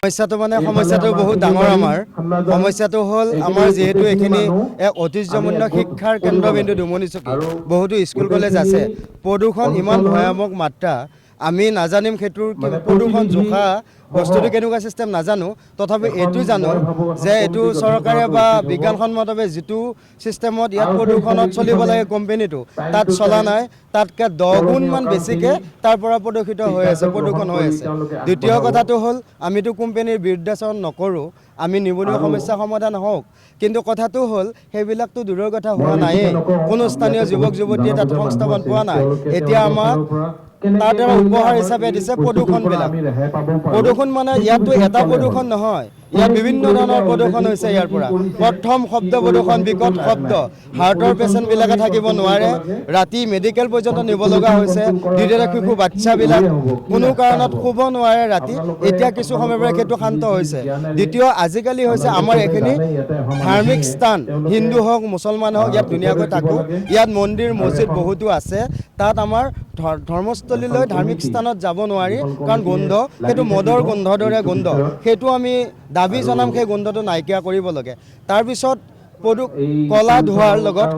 সমস্যাটো বহুত ডাঙৰ আমাৰ সমস্যাটো হ'ল আমাৰ যেহেতু এখিনি এক ঐতিহ্যমণ্য শিক্ষাৰ কেন্দ্ৰবিন্দু ডুমনিচকী বহুতো স্কুল কলেজ আছে প্ৰদূষণ ইমান ভয়ানক মাত্ৰা আমি নাজানিম ক্ষেত্ৰৰ প্ৰদূষণ জোখা বস্তুটো কেনেকুৱা সিস্টেম নাজানো তথাপি এইটো জানো যে এইটো চৰকাৰে বা বিজ্ঞানসন্মতভাৱে যেটো সিস্টেমত ইয়াত প্ৰদূষণত চলিব লাগে কোম্পানীটো তাত চলা নাই তাতকৈ 10 গুণ মান বেছিকে তাৰ পৰা প্ৰদূষিত হৈ আছে প্ৰদূষণ হৈ আছে দ্বিতীয় কথাটো হ'ল আমিতো কোম্পানীৰ বিৰুদ্ধাচৰণ নকৰো আমি নিবনুৱা সমস্যা সমাধান হওক কিন্তু কথাটো হ'ল সেইবিলাকতো দূৰৰ কথা হোৱা নাই কোনো স্থানীয় যুৱক যুৱতীয়ে তাত সংস্থাপন পোৱা নাই এতিয়া আমাক তাৰ দ্বাৰা উপহাৰ হিচাপে দিছে প্ৰদূষণ মানে ইয়াতো এটা প্ৰদূষণ নহয় ইয়াত বিভিন্ন ধৰণৰ প্ৰদূষণ হৈছে ইয়াৰ পৰা প্ৰথম শব্দ প্ৰদূষণ বিকট শব্দ হাৰ্টৰ পেচেণ্টবিলাকে থাকিব নোৱাৰে ৰাতি মেডিকেল পৰ্যন্ত নিব লগা হৈছে দ্বিতীয়তে শিশু বাচ্চাবিলাক কোনো কাৰণত শুব নোৱাৰে ৰাতি এতিয়া কিছু সময়ৰ পৰা সেইটো শান্ত হৈছে দ্বিতীয় আজিকালি হৈছে আমাৰ এখিনি ধাৰ্মিক স্থান হিন্দু হওক মুছলমান হওক ইয়াত ধুনীয়াকৈ থাকোঁ ইয়াত মন্দিৰ মছজিদ বহুতো আছে তাত আমাৰ ধৰ্মস্থলীলৈ ধাৰ্মিক স্থানত যাব নোৱাৰি কাৰণ গোন্ধ সেইটো মদৰ গোন্ধৰ দৰে গোন্ধ সেইটো আমি দাবী জনাম সেই গোন্ধটো নাইকিয়া কৰিব লাগে তাৰপিছত কলা ধোৱাৰ লগত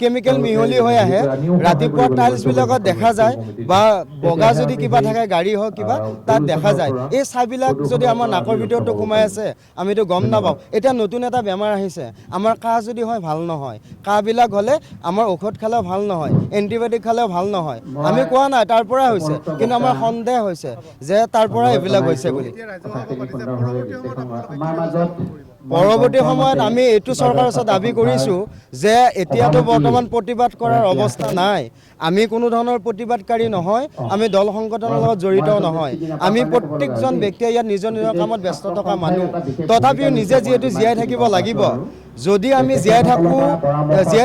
কেমিকেল মিহলি হৈ আহে ৰাতিপুৱা টাইলছবিলাকত দেখা যায় বা বগা যদি কিবা থাকে গাড়ী হওক কিবা তাত দেখা যায় এই ছাইবিলাক যদি আমাৰ নাকৰ ভিতৰতো সোমাই আছে আমিতো গম নাপাওঁ এতিয়া নতুন এটা বেমাৰ আহিছে আমাৰ কাহ যদি হয় ভাল নহয় কাহবিলাক হ'লে আমাৰ ঔষধ খালেও ভাল নহয় এণ্টিবায়'টিক খালেও ভাল নহয় আমি কোৱা নাই তাৰ পৰা হৈছে কিন্তু আমাৰ সন্দেহ হৈছে যে তাৰ পৰা এইবিলাক হৈছে বুলি পৰৱৰ্তী সময়ত আমি এইটো চৰকাৰৰ ওচৰত দাবী কৰিছোঁ যে এতিয়াতো বৰ্তমান প্ৰতিবাদ কৰাৰ অৱস্থা নাই আমি কোনো ধৰণৰ প্ৰতিবাদকাৰী নহয় আমি দল সংগঠনৰ লগত জড়িত নহয় আমি প্ৰত্যেকজন ব্যক্তিয়ে ইয়াত নিজৰ নিজৰ কামত ব্যস্ত থকা মানুহ তথাপিও নিজে যিহেতু জীয়াই থাকিব লাগিব যদি আমি জীয়াই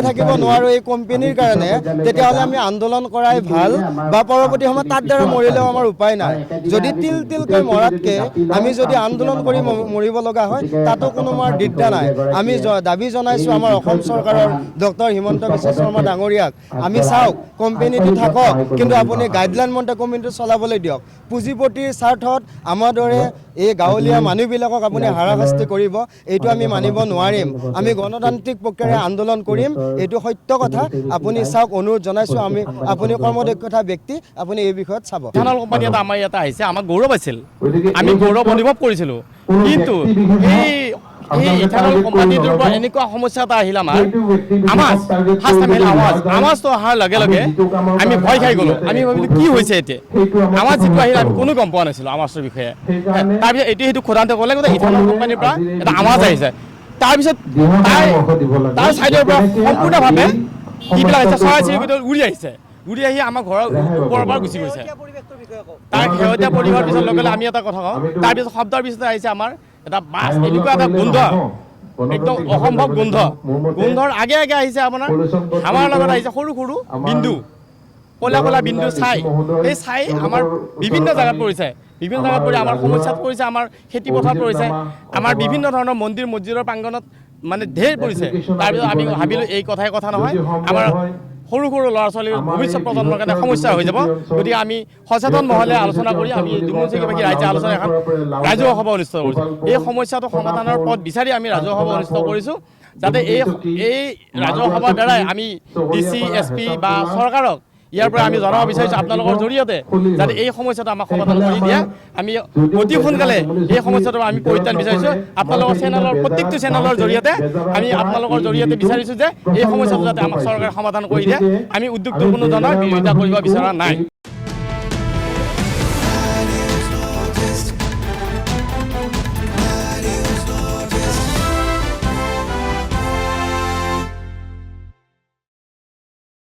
থাকিব নোৱাৰোঁ এই কোম্পানীৰ কাৰণে তেতিয়াহ'লে আমি আন্দোলন কৰাই ভাল বা পৰৱৰ্তী সময়ত তাৰ দ্বাৰা মৰিলেও আমাৰ উপায় নাই যদি তিলকৈ মৰাতকৈ আমি যদি আন্দোলন কৰি মৰিব লগা হয় তাতো কোনো আমাৰ দিগদাৰ নাই আমি দাবী জনাইছোঁ আমাৰ অসম চৰকাৰৰ ডক্টৰ হিমন্ত বিশ্ব শৰ্মা ডাঙৰীয়াক আমি চাওক কোম্পানীটো থাকক কিন্তু আপুনি গাইডলাইন মতে কোম্পানীটো চলাবলৈ দিয়ক পুঁজিপতিৰ স্বাৰ্থত আমাৰ দৰে এই গাঁৱলীয়া মানুহবিলাকক আপুনি হাৰাশাস্তি কৰিব এইটো আমি মানিব নোৱাৰিম আমি গণতান্ত্ৰিক প্ৰক্ৰিয়াৰে আন্দোলন কৰিম এইটো সত্য কথা আপুনি চাওক অনুৰোধ জনাইছোঁ আপুনি কৰ্মদক্ষতা ব্যক্তি আপুনি এই বিষয়ত চাব ইথানল কোম্পানী এটা আমাৰ ইয়াতে আহিছে আমাক গৌৰৱ আছিল আমি গৌৰৱ অনুভৱ কৰিছিলোঁ কিন্তু এই ইথানল কোম্পানীটোৰ পৰা এনেকুৱা সমস্যা এটা আহিল আমাজটো অহাৰ লগে লগে আমি ভয় খাই গ'লোঁ আমি ভাবিলোঁ কি হৈছে এতিয়া আমাজ যিটো আহিল আমি কোনো গম পোৱা নাছিলোঁ আমাজটোৰ বিষয়ে তাৰপিছত সেইটো সোধান্তে ক'লে ইথানল কোম্পানীৰ পৰা এটা আমাজ আহিছে তাৰপিছত তাৰ চাইডৰ পৰা সম্পূৰ্ণভাৱে কিবিলাক আহিছে চৰাই চিৰিকটি উৰি আহি আমাৰ ঘৰৰ ওপৰৰ পৰা গুচি গৈছে তাৰ শেহতীয়া পৰিৱেশৰ পিছত লগে লগে আমি এটা কথা কওঁ তাৰপিছত শব্দৰ পিছতে আহিছে আমাৰ এটা বাছ এনেকুৱা এটা গোন্ধ একদম অসম্ভৱ গোন্ধৰ আগে আহিছে আপোনাৰ আমাৰ লগত আহিছে সৰু সৰু বিন্দু ক'লা বিন্দু এই ছাই আমাৰ বিভিন্ন জেগাত পৰিছে আমাৰ সমস্যাত পৰিছে আমাৰ খেতি পথাৰত পৰিছে আমাৰ বিভিন্ন ধৰণৰ মন্দিৰ মছজিদৰ প্ৰাংগণত মানে ঢেৰ পৰিছে তাৰপিছত আমি ভাবিলোঁ এই কথা নহয় আমাৰ সৰু ল'ৰা ছোৱালীৰ ভৱিষ্যত প্ৰজন্মৰ কাৰণে সমস্যা হৈ যাব গতিকে আমি সচেতন মহলে আলোচনা কৰি আমি ডুমনিচকীবাসী ৰাইজে আলোচনা এখন ৰাজহুৱা সভা অনুষ্ঠিত কৰিছোঁ এই সমস্যাটো সমাধানৰ পথ বিচাৰি আমি ৰাজহুৱা সভা অনুষ্ঠিত কৰিছোঁ যাতে এই ৰাজহুৱা সভাৰ দ্বাৰাই আমি DC SP বা চৰকাৰক ইয়াৰ পৰা আমি জনাব বিচাৰিছোঁ আপোনালোকৰ জৰিয়তে যাতে এই সমস্যাটো আমাক সমাধান কৰি দিয়ে আমি অতি সোনকালে এই সমস্যাটো আমি পৰিত্ৰাণ বিচাৰিছোঁ আপোনালোকৰ প্ৰত্যেকটো চেনেলৰ জৰিয়তে আমি আপোনালোকৰ জৰিয়তে বিচাৰিছোঁ যে এই সমস্যাটো যাতে আমাক চৰকাৰে সমাধান কৰি দিয়ে আমি উদ্যোগটোৰ কোনো ধৰণৰ বিৰোধিতা কৰিব বিচৰা নাই।